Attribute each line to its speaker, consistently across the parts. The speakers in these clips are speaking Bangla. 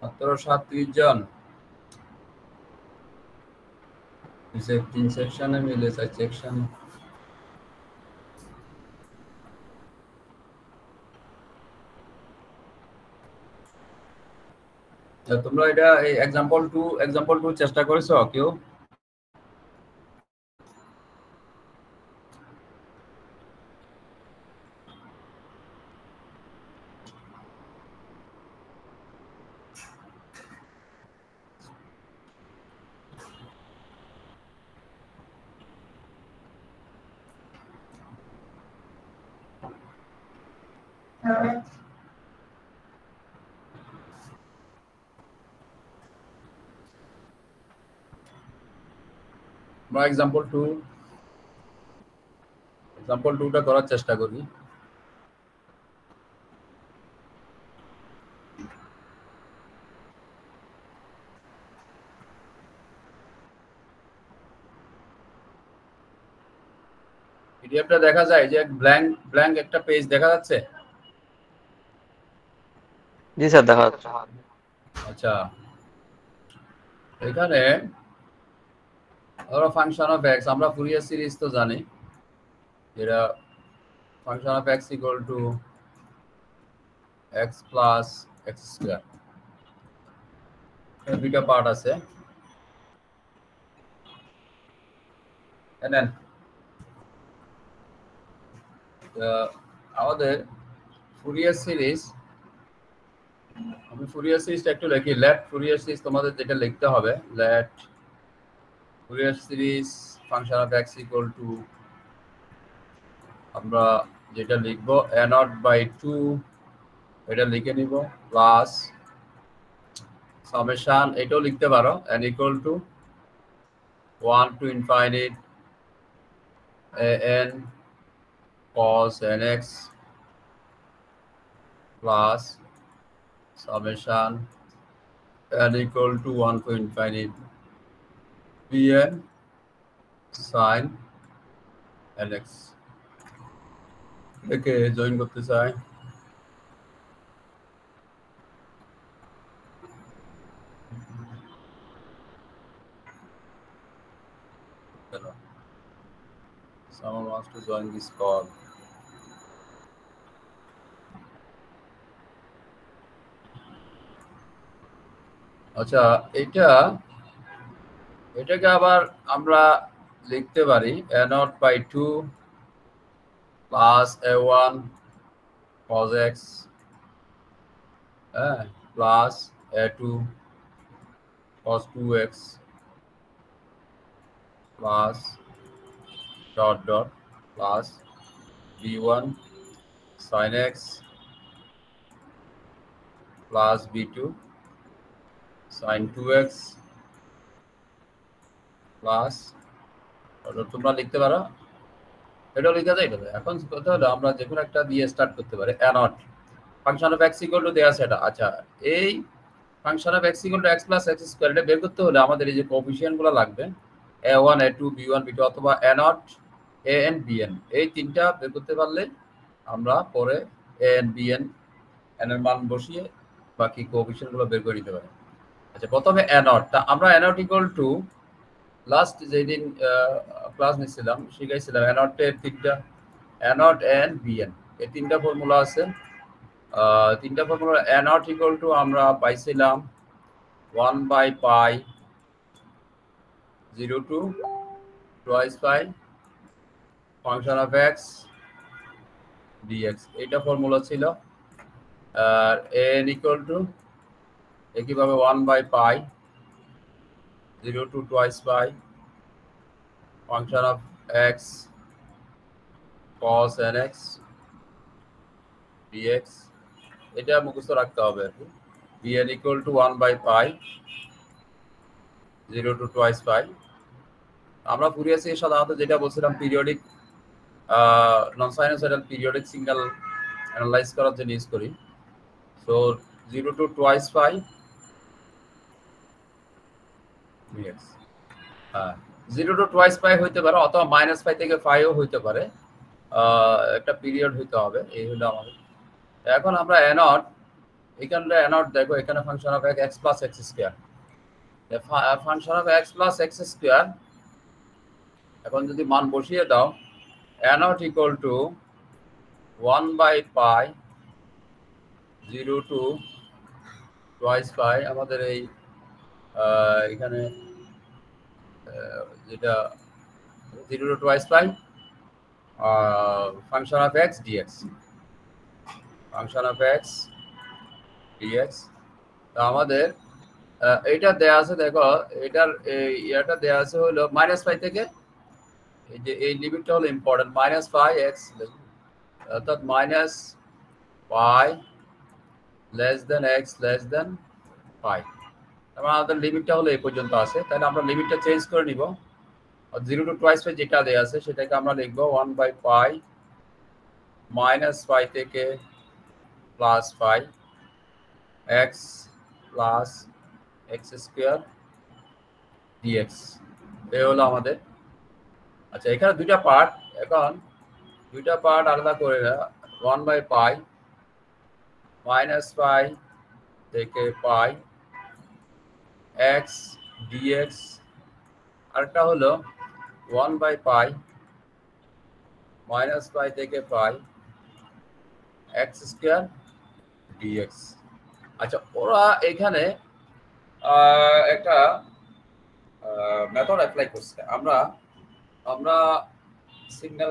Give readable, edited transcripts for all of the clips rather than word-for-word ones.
Speaker 1: মাত্র 37 জন। 3 সেকশনে মিলে 4 সেকশনে। তোমরা এটা এই এক্সাম্পল 2 চেষ্টা করেছো কেউ? আমরা এক্সাম্পল 2টা করার চেষ্টা করি। পিডিএফটা দেখা যায় যে ব্ল্যাঙ্ক একটা পেজ দেখা যাচ্ছে?
Speaker 2: জি স্যার দেখা যাচ্ছে।
Speaker 1: আচ্ছা, এখানে ধরো ফাংশন অফ এক্স, আমরা ফুরিয়ার সিরিজ তো জানি, যেটা function of X equal two x plus x square. দুইটা পার্ট আছে। নেন আমাদের ফুরিয়ার সিরিজ, আমি ফুরিয়ার সিরিজটা একটু লিখি। লেট ফুরিয়ার সিরিজ, তোমাদের যেটা লিখতে হবে, let Fourier series function of X equal to, আমরা যেটা লিখবো a0/2, এটা লিখে নিব, প্লাস সামেশন, এটাও লিখতে পারো, n equal to 1 to infinite an cos nx plus summation n equal to 1 to infinite bn sin nx। একে জয়েন করতে চাই, someone wants to join this call। আচ্ছা, এটাকে আবার আমরা লিখতে পারি a0/2 plus a1 cos x, হ্যাঁ, plus a2 cos 2x plus dot dot plus b1 sin x plus b2 sin 2x plus, তোমরা লিখতে পারো, এটাও লিখা যায়। এটা এখন কথা হলো আমরা যে কোনো একটা দিয়ে স্টার্ট করতে পারি। a0 function of x equal two দেয়া আছে এটা। আচ্ছা, এই function of x equal to x plus x square, এটা বের করতে হলে আমাদের এই যে কোএফিশিয়েন্টগুলো লাগবে, a1 a2 b1 b2 অথবা a0 an bn, এই তিনটা বের করতে পারলে আমরা পরে an bn n এর মান বসিয়ে বাকি কোএফিশিয়েন্টগুলো বের করে নিতে পারি। আচ্ছা, প্রথমে a0, তা আমরা a0 ইকুয়াল টু লাস্ট যেদিন ক্লাস নিছিলাম শিখাইছিলাম a0 এর তিনটা, a0 n bn, এই তিনটা ফর্মুলা আছে। তিনটা formula a naught equal to আমরা পাইছিলাম 1/π 0 to twice pi function of x dx এটা ফর্মুলা ছিল। আর n ইকুয়াল টু একইভাবে 1/π 0 to twice pi function of x cos nx dx এটা মুখস্থ রাখতে হবে আর কি। bn equal to 1/π 0 to twice pi। আমরা ফুরিয়ার সিরিজ সাধারণত যেটা বলছিলাম periodic non sinusoidal periodic signal analyse করার জন্য ইউজ করি। So 0 to twice pi dx 0 to twice pi হইতে পারে অথবা -π থেকে π ও হইতে পারে, একটা পিরিয়ড হইতে হবে। এই হলো আমাদের। এখন আমরা a নট, এখানে a নট দেখো এখানে function of x plus x square, function of x plus x square. এখন যদি মান বসিয়ে দাও a naught equal to 1/π 0 to twice pi আমাদের এই এখানে যেটা 0 to twice pi function of x dx, function of x dx। তো আমাদের এটা দেয়া আছে, দেখো এটার এটা দেয়া আছে হলো -π থেকে, এই যে এই লিমিটটা হলো ইম্পর্টেন্ট, -π x অর্থাৎ -π less than x less than π। আমাদের লিমিটটা হলো এই পর্যন্ত আছে, তাহলে আমরা লিমিটটা চেঞ্জ করে নিব। 0 to twice pi যেটা দেয়া আছে সেটাকে আমরা লিখব 1/π -π থেকে +π x plus x square dx। এই হলো আমাদের। আচ্ছা এখানে দুইটা পার্ট, এখন দুইটা পার্ট আলাদা করে 1/π -π থেকে π x dx, আরেকটা হলো 1/π -π থেকে π x স্কয়ার dx। আচ্ছা ওরা এখানে একটা মেথড অ্যাপ্লাই করছে। আমরা সিগন্যাল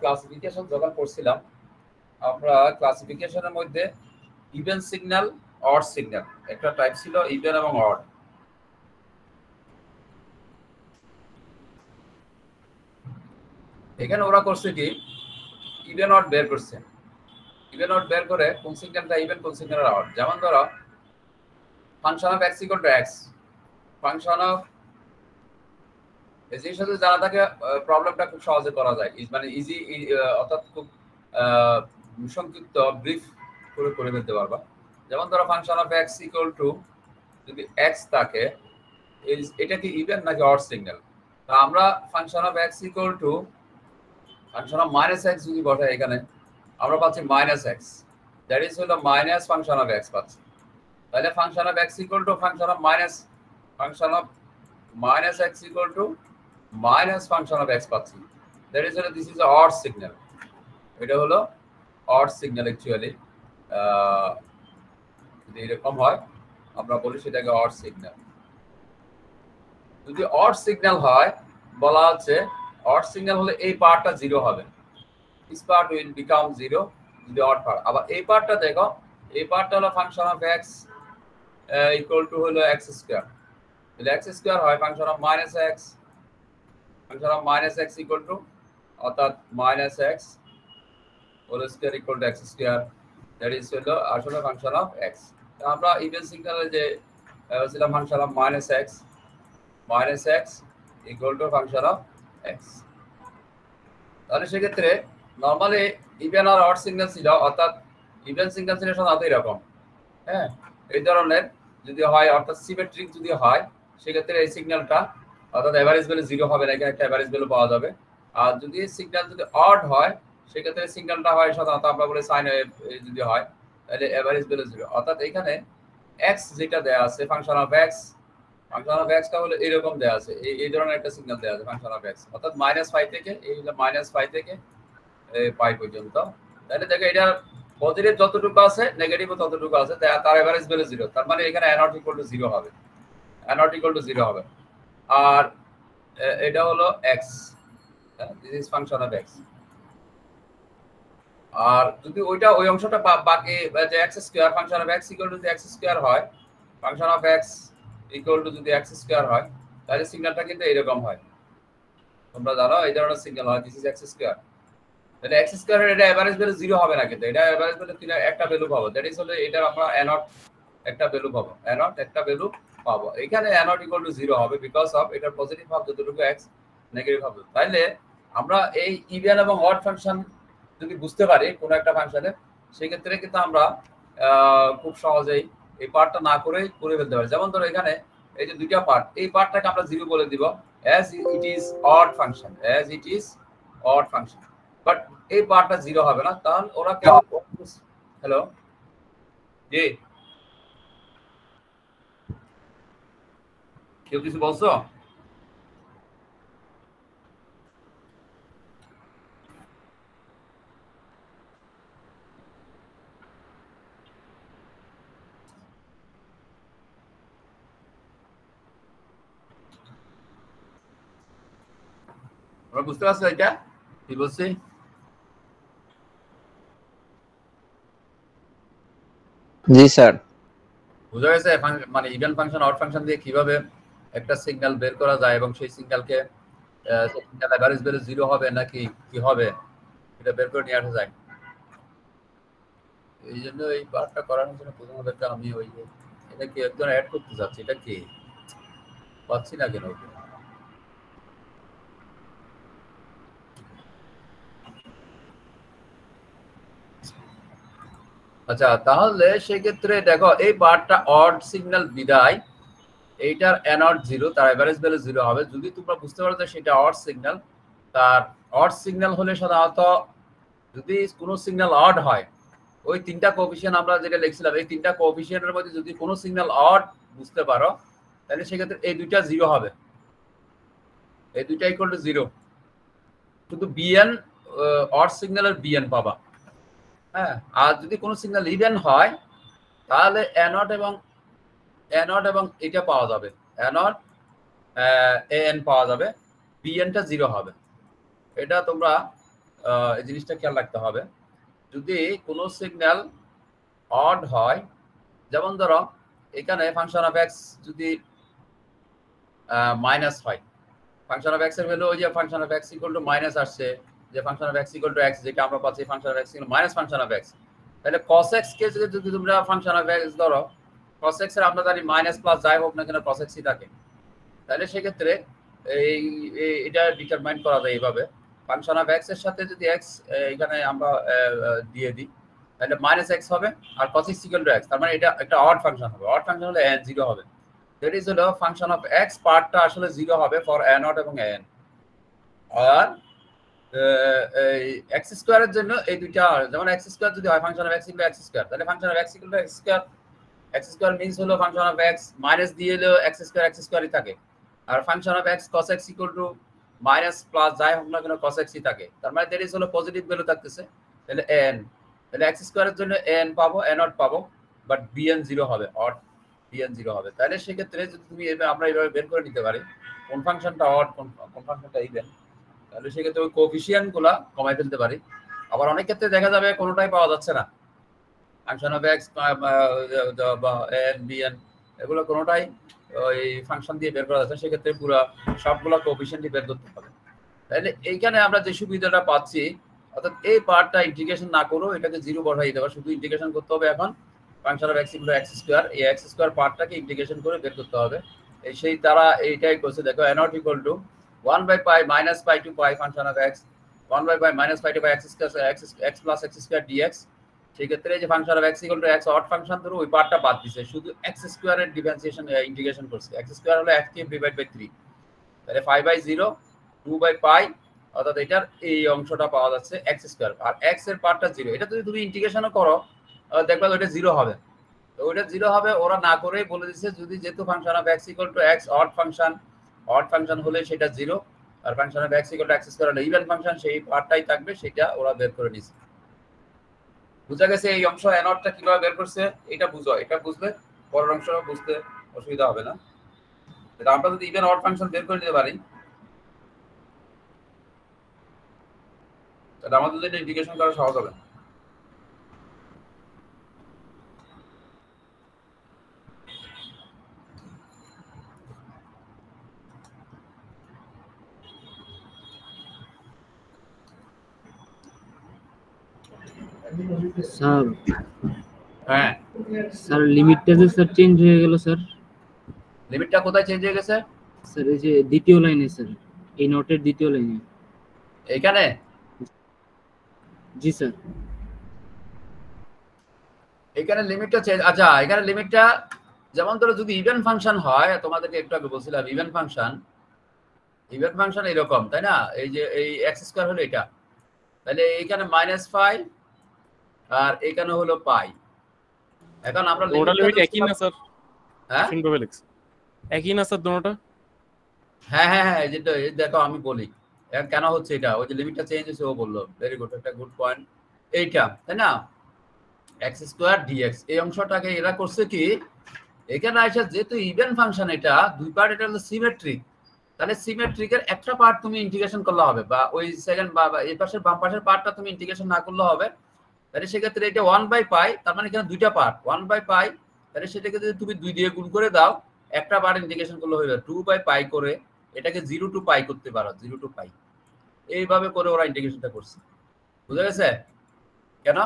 Speaker 1: ক্লাসিফিকেশন যখন করছিলাম, আমরা ক্লাসিফিকেশনের মধ্যে ইভেন সিগন্যাল, অড সিগন্যাল, একটা টাইপ ছিল ইভেন এবং অড। এখানে ওরা করছে কি ইভেন অড বের করছে। ইভেন অড বের করে কোন সিগন্যালটা ইভেন কোন সিগন্যালটা অড। যেমন ধরো function of x equal to x, function of এর সাথে জানা থাকে প্রবলেমটা খুব সহজে করা যায়, মানে ইজি, অর্থাৎ খুব সংক্ষিপ্ত ব্রিফ করে ফেলতে পারবা। যেমন ধরো function of x equal two যদি x থাকে, এটা কি ইভেন নাকি অড সিগন্যাল? তো আমরা function of x equal two function of -x যদি বসাই এখানে, আমরা পাচ্ছি -x, দ্যাট ইজ হলো মাইনাস ফাংশন অফ x পাচ্ছি। তাহলে function of x equal two function of -x equal two minus function of x পাচ্ছি, দ্যাট ইজ হলো দিস ইজ অড সিগন্যাল। এটা হলো অড সিগন্যাল। অ্যাকচুয়ালি যদি এরকম হয় আমরা বলি সেটাকে অড সিগন্যাল। যদি অড সিগন্যাল হয় বলা হচ্ছে অড সিগন্যাল হলে এই পার্টটা 0 হবে, দিস পার্ট উইল বিকাম 0 যদি অড পার্ট। আবার এই পার্টটা দেখো, এই পার্টটা হলো function of x equal to হলো x স্কয়ার। তাহলে x স্কয়ার হয় function of -x, function of -x equal to অর্থাৎ -x whole square equal to x square, that is হলো আসলে ফাংশন অফ x। তো আমরা ইভেন সিগন্যালে যে ছিল function of -x equal two function of x। তাহলে সেক্ষেত্রে নরমালি ইভেন আর অড সিগন্যাল ছিল, অর্থাৎ ইভেন সিগন্যাল ছিল সাধারণত এরকম, হ্যাঁ এই ধরনের যদি হয়, অর্থাৎ সিমেট্রিক যদি হয়, সেক্ষেত্রে এই সিগন্যালটা অর্থাৎ এভারেজ ভ্যালু 0 হবে না, এখানে একটা এভারেজ ভ্যালু পাওয়া যাবে। আর যদি সিগন্যাল যদি অড হয়, সেক্ষেত্রে সিগন্যালটা হয় সাধারণত আমরা বলি সাইন ওয়েভ যদি হয়, তাহলে এভারেজ ভ্যালু 0। অর্থাৎ এখানে x যেটা দেয়া আছে function of x, function of x টা হলো এরকম দেয়া আছে, এই ধরনের একটা সিগন্যাল দেয়া আছে ফাংশন অফ x, অর্থাৎ -π থেকে এই হলো -π থেকে π পর্যন্ত। তাহলে দেখো এটা পজিটিভ যতটুকু আছে নেগেটিভও ততটুকু আছে, তার এভারেজ ভ্যালু 0। তার মানে এখানে n0 = 0 হবে, n0 = 0 হবে। আর এটা হলো x, this is function of x। আর যদি ওইটা ওই অংশটা বাকি যে x square function of x = যদি x স্কয়ার হয়, ফাংশন অফ x = যদি x স্কয়ার হয়, তাহলে সিগন্যালটা কিন্তু এরকম হয়। তোমরা জানো এই ধরনের সিগন্যাল হয়, দিস ইজ x স্কয়ার। তাহলে x স্কয়ারের এটা এভারেজ ভ্যালু 0 হবে না, কিন্তু এটা এভারেজ ভ্যালু একটা ভ্যালু পাবো, দ্যাট ইজ হলো এটা আমরা n0 একটা ভ্যালু পাবো, n0 একটা ভ্যালু পাবো। এখানে n0 = 0 হবে বিকজ অফ এটার পজিটিভ ভাব যতটুকু x, নেগেটিভ ভাব। তাইলে আমরা এই ইভেন এবং অড ফাংশন যদি বুঝতে পারি কোনো একটা ফাংশনে, সেই ক্ষেত্রে কিন্তু আমরা খুব সহজেই এই পার্টটা না করে ফেলতে পারি। যেমন ধরো এখানে এই যে দুইটা পার্ট, এই পার্টটাকে আমরা 0 বলে দিব as it is odd function, as it is odd function, but এই পার্টটা 0 হবে না। তাহলে ওরা কেন, হ্যালো জি কেউ কিছু বলছো? আমরা বুঝতে পারছো এটা কি বলছি?
Speaker 2: জি স্যার।
Speaker 1: বুঝা গেছে? মানে ইভেন ফাংশন অড ফাংশন দিয়ে কিভাবে একটা সিগন্যাল বের করা যায় এবং সেই সিগন্যালকে সিগন্যাল এভারেজ ভ্যালু 0 হবে নাকি কি হবে এটা বের করে নিয়ে আসা যায়। এই জন্য এই পার্টটা করানোর জন্য প্রথমত একটা আমি ওই এটা কি একজন অ্যাড করতে যাচ্ছি, এটা কি পাচ্ছি না কেন? আচ্ছা, তাহলে সেক্ষেত্রে দেখো এই পার্টটা অড সিগন্যাল বিদায় এইটার n0 0, তার এভারেজ ভ্যালু 0 হবে। যদি তোমরা বুঝতে পারো যে সেটা অড সিগন্যাল, তার অড সিগন্যাল হলে সাধারণত যদি কোনো সিগন্যাল অড হয়, ওই তিনটা কোএফিসিয়েন্ট আমরা যেটা লিখছিলাম, এই তিনটা কোএফিসিয়েন্টের মধ্যে যদি কোনো সিগন্যাল অড বুঝতে পারো, তাহলে সেক্ষেত্রে এই দুইটা 0 হবে, এই দুইটা = 0। শুধু bn অড সিগন্যালের bn পাবা। হ্যাঁ, আর যদি কোনো সিগন্যাল ইভেন হয় তাহলে n0 এবং এটা পাওয়া যাবে, n0 an পাওয়া যাবে, bnটা 0 হবে। এটা তোমরা এই জিনিসটা খেয়াল রাখতে হবে। যদি কোনো সিগন্যাল অড হয়, যেমন ধরো এখানে ফাংশন অফ x যদি মাইনাস হয়, ফাংশন অফ x এর ভ্যালু ওই যে ফাংশন অফ x = মাইনাস আসছে, যে ফাংশন অফ x = x, যেটা আমরা পাচ্ছি function of x minus function of x। তাহলে cos x কে যদি তোমরা ফাংশন অফ x ধরো, cos x এর আমরা জানি মাইনাস প্লাস যাই হোক না কেন cos x ই থাকে। তাহলে সেক্ষেত্রে এই এটা ডিটারমাইন করা যায় এইভাবে, ফাংশন অফ x এর সাথে যদি x এখানে আমরা দিয়ে দিই, তাহলে মাইনাস x হবে, আর cos x = x, তার মানে এটা একটা অড ফাংশন হবে। অড ফাংশন হলে n 0 হবে। দ্যাট ইজ হলো ফাংশন অফ x পার্টটা আসলে 0 হবে ফর n0 এবং n। আর এই x স্কয়ারের জন্য এই দুইটা, যেমন x স্কয়ার যদি হয় function of x = x square, তাহলে function of x = x square, x square means হলো ফাংশন অফ x মাইনাস দিয়ে হলো x স্কয়ারই থাকে। আর function of x cos x = minus plus যাই হোক না কেন cos x ই থাকে। তার মানে দ্যাট ইজ হলো পজিটিভ ভ্যালু থাকতেছে, তাহলে n, তাহলে x স্কয়ারের জন্য n পাবো, n0 পাবো, বাট bn 0 হবে, অড bn 0 হবে। তাহলে সেক্ষেত্রে যদি তুমি আমরা এইভাবে বের করে নিতে পারি কোন ফাংশনটা অড কোন ফাংশনটা ইভেন, তাহলে সেক্ষেত্রে ওই কোএফিসিয়েন্ট গুলা কমাই ফেলতে পারি। আবার অনেক ক্ষেত্রে দেখা যাবে কোনোটাই পাওয়া যাচ্ছে না, ফাংশন অফ x বা n bn এগুলো কোনোটাই ওই ফাংশন দিয়ে বের করা যাচ্ছে, সেক্ষেত্রে পুরো সবগুলো কোএফিসিয়েন্টই বের করতে হবে। তাহলে এইখানে আমরা যে সুবিধাটা পাচ্ছি, অর্থাৎ এই পার্টটা ইন্টিগ্রেশন না করো, এটাকে 0 বসাই দিতে হবে, শুধু ইন্টিগ্রেশন করতে হবে। এখন function of x = x square, এই x স্কয়ার পার্টটাকে ইন্টিগ্রেশন করে বের করতে হবে। এই সেই তারা এইটাই করছে, দেখো n0 = 1/π minus π to π function of x, 1/π minus π to π x square x plus x square dx। সেই ক্ষেত্রে যে function of x = x odd function ধরো ওই পার্টটা বাদ দিছে, শুধু x স্কয়ারের ডিফারেন্সিয়েশন ইন্টিগ্রেশন করছে। x স্কয়ার হলো x কিউব / 3, তাহলে 5/0 2/π, অর্থাৎ এটার এই অংশটা পাওয়া যাচ্ছে x স্কয়ার, আর x এর পার্টটা 0। এটা যদি তুমি ইন্টিগ্রেশনও করো দেখবা ওটা 0 হবে। তো ওটা 0 হবে, ওরা না করেই বলে দিচ্ছে যদি যেহেতু function of x = x odd function হলে সেটা 0, আর function of x = x square হলে ইভেন ফাংশন, সেই পার্টটাই থাকবে, সেটা ওরা বের করে নিছে। বুঝা গেছে এই অংশ এ নটটা কিভাবে বের করছে, এটা বুঝো, এটা বুঝলে পরের অংশ বুঝতে অসুবিধা হবে না। এটা আমরা যদি ইভেন অড ফাংশন বের করে নিতে পারি তাহলে আমাদের জন্য ইন্টিগ্রেশন করা সহজ হবে।
Speaker 3: স্যার
Speaker 1: হ্যাঁ
Speaker 3: স্যার লিমিটটা যে স্যার চেঞ্জ হয়ে গেল স্যার।
Speaker 1: লিমিটটা কোথায় চেঞ্জ হয়ে গেছে
Speaker 3: স্যার এই যে দ্বিতীয় লাইনে স্যার, এই নোটের দ্বিতীয় লাইনে।
Speaker 1: এইখানে?
Speaker 3: জি স্যার।
Speaker 1: এখানে লিমিটটা চেঞ্জ, আচ্ছা এখানে লিমিটটা যেমন ধরো যদি ইভেন ফাংশন হয়, তোমাদেরকে একটু আগে বলছিলাম ইভেন ফাংশন এরকম, তাই না? এই যে এই এক্স স্কয়ার হলো এটা, তাহলে এইখানে -5 আর এখানে হলো পাই। এখন আমরা
Speaker 4: লিমিট একই না স্যার?
Speaker 1: হ্যাঁ
Speaker 4: শুনবে লিখছ একই না স্যার দুটোটা?
Speaker 1: হ্যাঁ হ্যাঁ হ্যাঁ, যেটা দেখো আমি বলি কেন হচ্ছে এটা, ওই যে লিমিটটা চেঞ্জ হয়েছে ও বললো, ভেরি গুড, একটা গুড পয়েন্ট। এইটা তাই না এক্স স্কয়ার ডিএক্স, এই অংশটাকে এরা করছে কি এখানে আসে যেহেতু ইভেন ফাংশন, এটা দুই পার্ট, এটা হলো সিমেট্রিক, তাহলে সিমেট্রিকের একটা পার্ট তুমি ইন্টিগ্রেশন করলে হবে, বা ওই সেকেন্ড বা এই পাশের বাম পাশের পার্টটা তুমি ইন্টিগ্রেশন না করলে হবে। তাহলে সেক্ষেত্রে এটা 1/পাই, তার মানে এখানে দুইটা পার্ট 1/পাই, তাহলে সেটাকে যদি তুমি 2 দিয়ে গুণ করে দাও একটা পার্ট ইন্টিগ্রেশন করলে হয়ে যাবে 2/পাই করে, এটাকে 0 টু পাই করতে পারো, 0 টু পাই, এইভাবে করে ওরা ইন্টিগ্রেশনটা করছে। বুঝা গেছে কেন?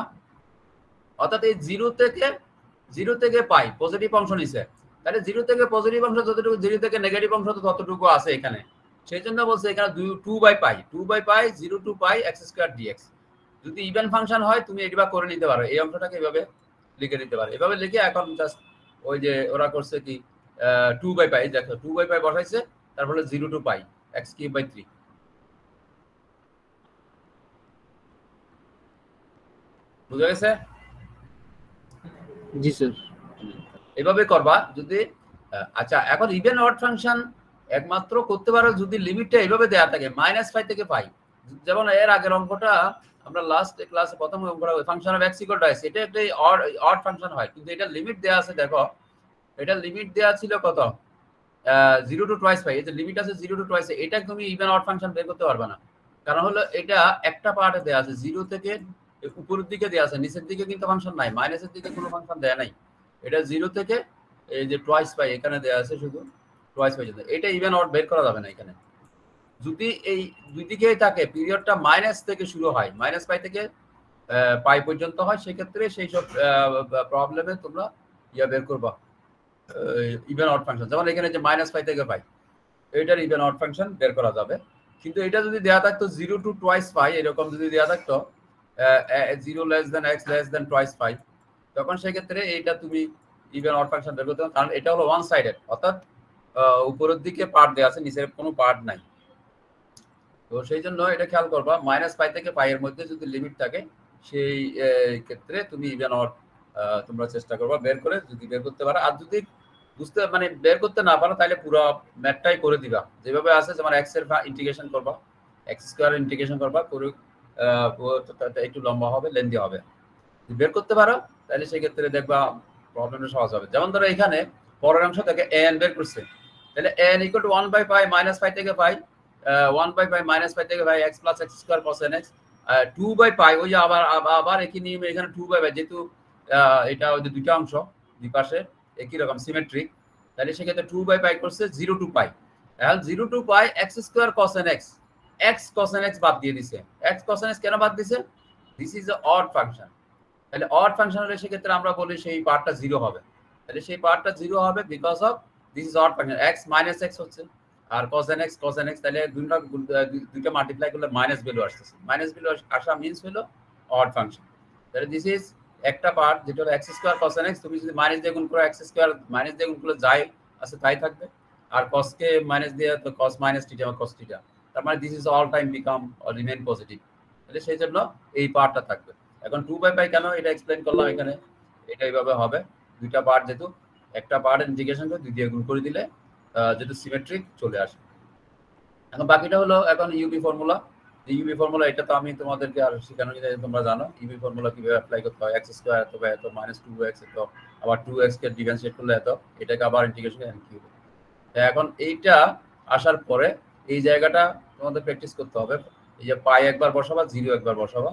Speaker 1: অর্থাৎ এই 0 থেকে পাই পজিটিভ অংশ নিছে, তাহলে 0 থেকে পজিটিভ অংশ যতটুকু, 0 থেকে নেগেটিভ অংশ ততটুকু আছে এখানে, সেই জন্য বলছে এখানে 2/পাই 0 টু পাই এক্স স্কয়ার ডিএক্স। যদি ইভেন ফাংশন হয় তুমি এটা করে নিতে পারো, এই অংশটাকে এভাবে লিখে নিতে পারো, এভাবে লিখে এখন জাস্ট ওই যে ওরা করছে কি 2/পাই, দেখো 2/পাই বসাইছে, তারপরে 0 টু পাই x³/3। বুঝা গেছে?
Speaker 3: জি স্যার।
Speaker 1: এভাবে করবা যদি আচ্ছা এখন ইভেন অড ফাংশন একমাত্র করতে পারো যদি লিমিটটা এইভাবে দেয়া থাকে -5 থেকে পাই, যেমন এর আগের অঙ্কটা আমরা লাস্ট ক্লাসে প্রথম অঙ্কটা function of X equal two S, এটা একটা অড ফাংশন হয়, কিন্তু এটা লিমিট দেয়া আছে, দেখো এটা লিমিট দেয়া ছিল কত 0 টু টুয়াইস পাই, এই যে লিমিট আছে 0 টু টুয়াইস, এটা তুমি ইভেন অড ফাংশন বের করতে পারবে না, কারণ হলো এটা একটা পার্টে দেয়া আছে 0 থেকে উপরের দিকে দেয়া আছে, নিচের দিকে কিন্তু ফাংশন নাই, মাইনাসের দিকে কোনো ফাংশন দেয়া নাই, এটা 0 থেকে এই যে টুয়াইস পাই এখানে দেয়া আছে শুধু টুয়াইস পাই, এটা ইভেন অড বের করা যাবে না এখানে। যদি এই দুই দিকেই থাকে, পিরিয়ডটা মাইনাস থেকে শুরু হয়, -পাই থেকে পাই পর্যন্ত হয়, সেক্ষেত্রে সেই সব প্রবলেমে তোমরা বের করবা ইভেন অড ফাংশন, যেমন এখানে যে -পাই থেকে পাই, এটার ইভেন অড ফাংশন বের করা যাবে। কিন্তু এটা যদি দেয়া থাকতো 0 টু টুয়াইস পাই, এরকম যদি দেয়া থাকতো 0 less than x less than twice পাই, তখন সেক্ষেত্রে এইটা তুমি ইভেন অড ফাংশন বের করতে, কারণ এটা হলো ওয়ান সাইডেড, অর্থাৎ উপরের দিকে পার্ট দেয়া আছে, নিচের কোনো পার্ট নাই, তো সেই জন্য এটা খেয়াল করবা -পাই থেকে পাই এর মধ্যে যদি লিমিট থাকে সেই ক্ষেত্রে তুমি ইভেন অড তোমরা চেষ্টা করবা বের করে, যদি বের করতে পারো, আর যদি বুঝতে মানে বের করতে না পারো তাহলে পুরো ম্যাথটাই করে দিবা যেভাবে আছে, যেমন x এর ইন্টিগ্রেশন করবা, x স্কয়ার ইন্টিগ্রেশন করবা করে একটু লম্বা হবে, লেন্দি হবে, যদি বের করতে পারো তাহলে সেই ক্ষেত্রে দেখবা প্রবলেমটা সহজ হবে। যেমন ধরো এখানে পরের অংশ থেকে an বের করছে, তাহলে an = 1/পাই -পাই থেকে পাই 1/পাই -পাই থেকে পাই x + x স্কয়ার cos nx 2/পাই, ওই যে আবার একই নিয়ম এখানে 2/পাই, যেহেতু এটা ওই যে দুইটা অংশ দুই পাশে একই রকম সিমেট্রিক, তাহলে সেক্ষেত্রে 2/পাই করছে 0 টু পাই, এখন 0 টু পাই x স্কয়ার cos nx, x cos nx বাদ দিয়ে দিছে, x cos nx কেন বাদ দিছে? This is a odd function, তাহলে অড ফাংশন হলে সেক্ষেত্রে আমরা বলি সেই পার্টটা 0 হবে, তাহলে সেই পার্টটা 0 হবে because of this is odd function, x - x হচ্ছে আর cos nx তাহলে দুইটা মাল্টিপ্লাই করলে মাইনাস ভ্যালু আসছে, মাইনাস ভ্যালু আসা মিন্স হলো অড ফাংশন, তাহলে দিস ইজ একটা পার্ট যেটা হলো x স্কয়ার cos nx, তুমি যদি মাইনাস দিয়ে গুণ করো x স্কয়ার মাইনাস দিয়ে গুণ করলে যাই আছে তাই থাকবে, আর cos কে মাইনাস দিয়ে তো cos - থিটা cos থিটা, তার মানে this is all time become or remain positive, তাহলে সেই জন্য এই পার্টটা থাকবে। এখন 2/পাই কেন এটা এক্সপ্লেইন করলাম এখানে, এটা এইভাবে হবে, দুইটা পার্ট যেহেতু একটা পার্ট ইন্টিগ্রেশন করে 2 দিয়ে গুণ করে দিলে যেহেতু সিমেট্রিক চলে আসে। এখন বাকিটা হলো এখন ইউবি ফর্মুলা, ইউবি ফর্মুলা এটা তো আমি তোমাদেরকে আর শেখানো যায়, তোমরা জানো ইউবি ফর্মুলা কিভাবে অ্যাপ্লাই করতে হয়। এক্স স্কোয়ার এত বা এত মাইনাস 2x এত আবার 2x কে ডিফারেন্সিয়েট করলে এত, এটাকে আবার ইন্টিগ্রেশন n কিউব। এখন এইটা আসার পরে এই জায়গাটা তোমাদের প্র্যাকটিস করতে হবে। এই যে পাই একবার বসাবা, 0 একবার বসাবা।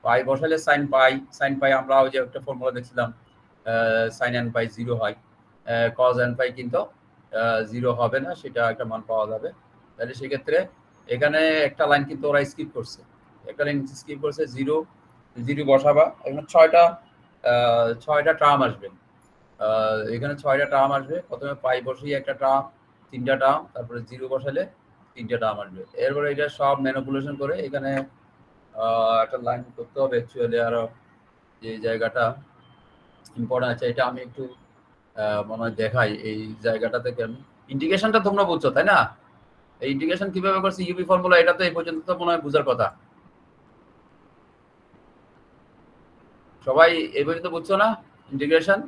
Speaker 1: পাই বসালে সাইন পাই আমরা ওই যে একটা ফর্মুলা দেখছিলাম, সাইন n পাই 0 হয়, কজ n পাই কিন্তু 0 হবে না, সেটা একটা মান পাওয়া যাবে। তাহলে সেক্ষেত্রে এখানে একটা লাইন কিন্তু ওরা স্কিপ করছে, একটা লাইন স্কিপ করছে, 0 বসাবা। এখানে 6টা টার্ম আসবে, এখানে 6টা টার্ম আসবে। প্রথমে পাই বসিয়ে একটা টার্ম, 3টা টার্ম, তারপরে 0 বসালে 3টা টার্ম আসবে। এরপরে এটা সব ম্যানিপুলেশন করে এখানে একটা লাইন করতে হবে অ্যাকচুয়ালি। আরো যে জায়গাটা ইম্পর্টেন্ট আছে এটা আমি একটু মনে হয় দেখাই। এই জায়গাটা থেকে আমি ইন্টিগ্রেশনটা তোমরা বুঝছো তাই না? এই ইন্টিগ্রেশন কিভাবে করছি ইউবি ফর্মুলা, এটা তো এই পর্যন্ত তো মনে হয় বুঝার কথা। সবাই এই পর্যন্ত বুঝছো না ইন্টিগ্রেশন?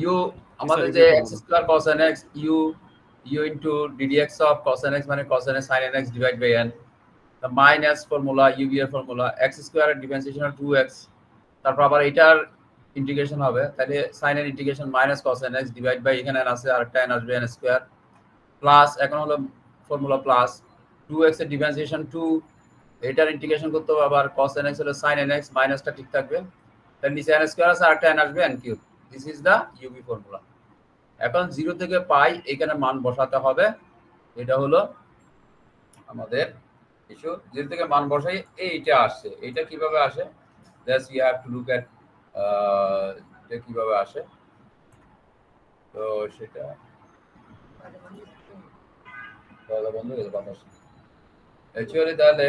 Speaker 1: ইউ আমাদের যে x স্কয়ার cos nx u into ddx of cos nx মানে cos nx sin nx divide by n, the minus formula uv এর ফর্মুলা x স্কয়ার এর ডিফারেন্সিয়েশন 2x, তারপর আবার এটার ইন্টিগ্রেশন হবে। তাহলে sin এর integration minus cos nx divide by এখানে n আছে আর একটা n আসবে n স্কয়ার, প্লাস এখন হলো ফর্মুলা প্লাস 2x এর ডিফারেন্সিয়েশন 2, এটার ইন্টিগ্রেশন করতে হবে আবার cos nx হলো sin nx, মাইনাসটা ঠিক থাকবে। তাহলে নিচে n স্কয়ার আছে আর একটা n আসবে n cube. This is the UV formula. এখন 0 থেকে পাই এখানে মান বসাতে হবে, এটা হলো আমাদের ইস্যু। 0 থেকে মান বসাই এইটা আসছে, এইটা কিভাবে আসে, just you have to look at এটা কিভাবে আসে। তো সেটা তাহলে বন্ধু এই বাতাস অ্যাকচুয়ালি তাহলে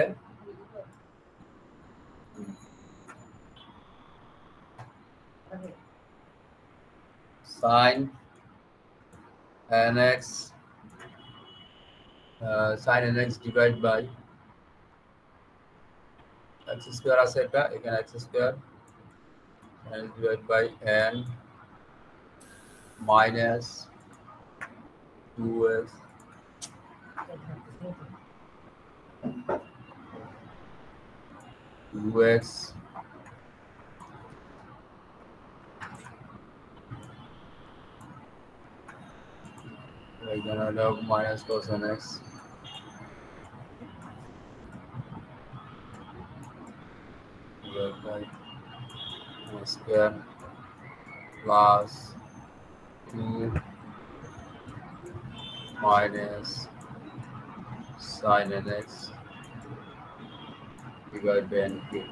Speaker 1: sin nx sin nx divide by x square আছে এটা, এখানে x square divide by n minus 2x এখানে হলো minus cos nx divide by square plus 2 minus sin nx divide by n cube.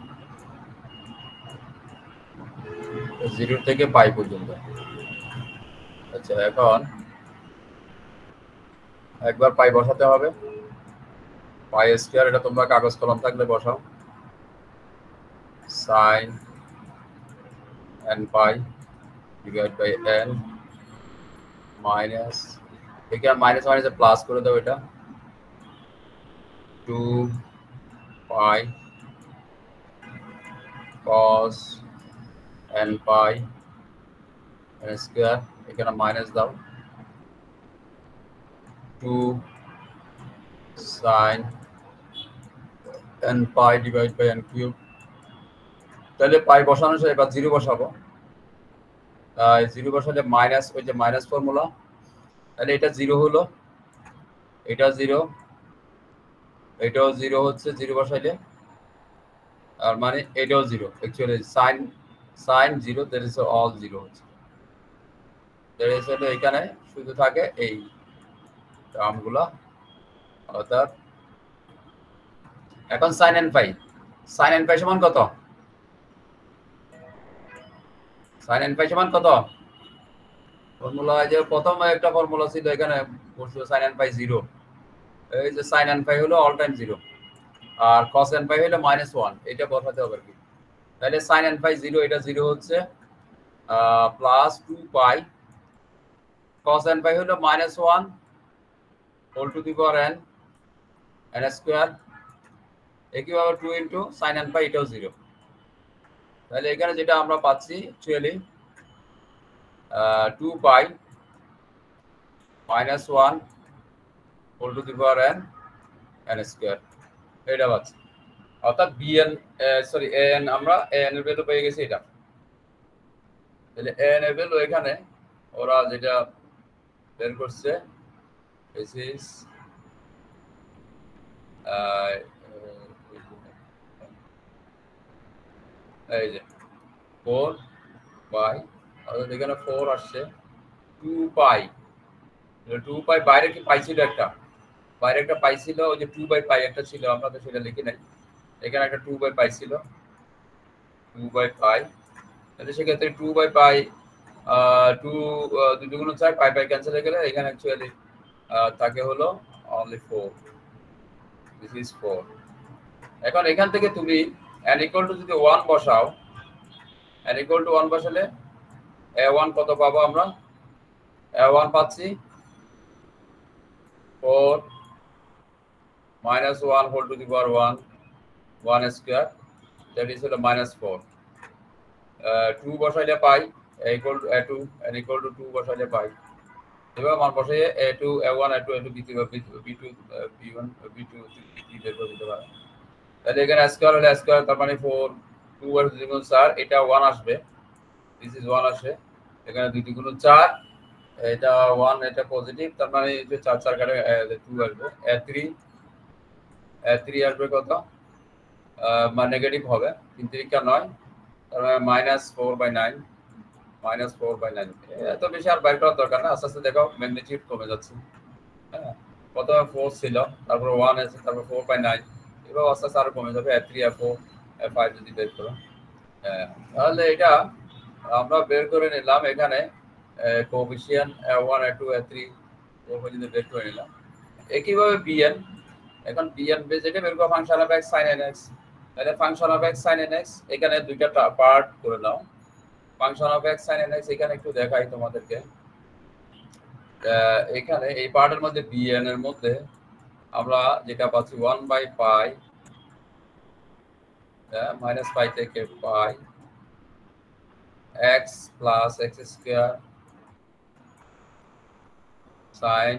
Speaker 1: 0 থেকে পাই পর্যন্ত। আচ্ছা এখন একবার পাই বসাতে হবে, পাই স্কয়ার, এটা তোমরা কাগজ কলম থাকলে বসাও, sin n pi divide by n minus, এখানে মাইনাস মাইনাসে প্লাস করে দাও, এটা 2 pi cos n pi n square, এখানে মাইনাস দাও 2 sin n pi divide by n cube. তাহলে পাই বসানো শেষ, এবার 0 বসাবো। 0 বসালে মাইনাস, ওই যে মাইনাস ফর্মুলা, তাহলে এটা 0 হলো, এটা 0, এটাও 0 হচ্ছে 0 বসাইলে, আর মানে এটাও 0। Actually sin 0 that is all 0 হচ্ছে। দ্যাট ইজ হলো এখানে শুধু থাকে এই টার্মগুলো, অর্থাৎ এখন sin n পাই সমান কত? sin n পাই সমান কত? ফর্মুলা যে প্রথম একটা ফর্মুলা ছিল এখানে বসলো sin n পাই 0, এই যে sin n পাই হলো অল টাইম 0 আর cos n পাই হলো -1, এটা বসাতে হবে কি। তাহলে sin n পাই 0, এটা 0 হচ্ছে, plus 2 pi cos n pi হলো -1 whole to the power n n square, একইভাবে 2 ইনটু sin n পাই, এটাও 0। তাহলে এখানে যেটা আমরা পাচ্ছি actually 2 pi -1 whole to the power n n square এটা পাচ্ছি। অর্থাৎ bn সরি an আমরা an এর ভ্যালু পেয়ে গেছি এটা। তাহলে an এর ভ্যালু এখানে ওরা যেটা বের করছে this is এই যে 4 পাই, অর্থাৎ এখানে 4 আসছে 2 পাই। 2 পাই বাইরে কি পাই ছিল একটা, বাইরে একটা পাই ছিল, ওই যে 2 বাই পাই একটা ছিল, আমরা তো সেটা লিখি নাই। এখানে একটা 2 বাই পাই ছিল, 2 বাই পাই। তাহলে সেক্ষেত্রে 2 বাই পাই 2 2 গুণ 4 পাই পাই ক্যান্সেল হয়ে গেলে এখানে অ্যাকচুয়ালি থাকে হলো only 4, this is 4। এখন এখান থেকে তুমি n equal to যদি 1 বসাও, n equal to 1 বসালে a1 কত পাবো আমরা? a1 পাচ্ছি 4 minus 1 whole to the power 1 square, that is -4। 2 বসাইলে pi a equal to a2, n equal to 2 বসাইলে পাই। এবার মান বসাইয়ে a2 a1 a2 a2 b2 b1 b2 b3 বের করে দিতে পারে। তাহলে এখানে স্কয়ার হলে স্কয়ার, তার মানে 4 2 আর 2 গুণ 4 এটা 1 আসবে, দিস ইজ 1 আসে। এখানে 2 গুণ 4 এটা 1, এটা পজিটিভ, তার মানে যে 4 4 কাটে 2 আসবে। a3 আসবে কত? মানে নেগেটিভ হবে, 3 3 কা 9, তার মানে -4/9 -4/9। এত বেশি আর বাইর করার দরকার না, আস্তে আস্তে দেখো ম্যাগনিটিউড কমে যাচ্ছে। হ্যাঁ, প্রথমে 4 ছিল, তারপর 1 আছে, তারপর 4/9, এবার আস্তে আস্তে আরো কমে যাবে। a3 a4 a5 যদি বের করো, তাহলে এটা আমরা বের করে নিলাম। এখানে কোএফিশিয়েন্ট a1 a2 a3 যদি বের করে নিলাম। একইভাবে bn, এখন bn যেটা বের করব function of x sin nx, তাহলে function of x sin nx এখানে দুইটা পার্ট করে নাও। Function of x sin nx এখানে একটু দেখাই তোমাদেরকে। এখানে এই পার্টের মধ্যে bn এর মধ্যে আমরা যেটা পাচ্ছি 1 বাই পাই মাইনাস পাই থেকে pi x plus x square sin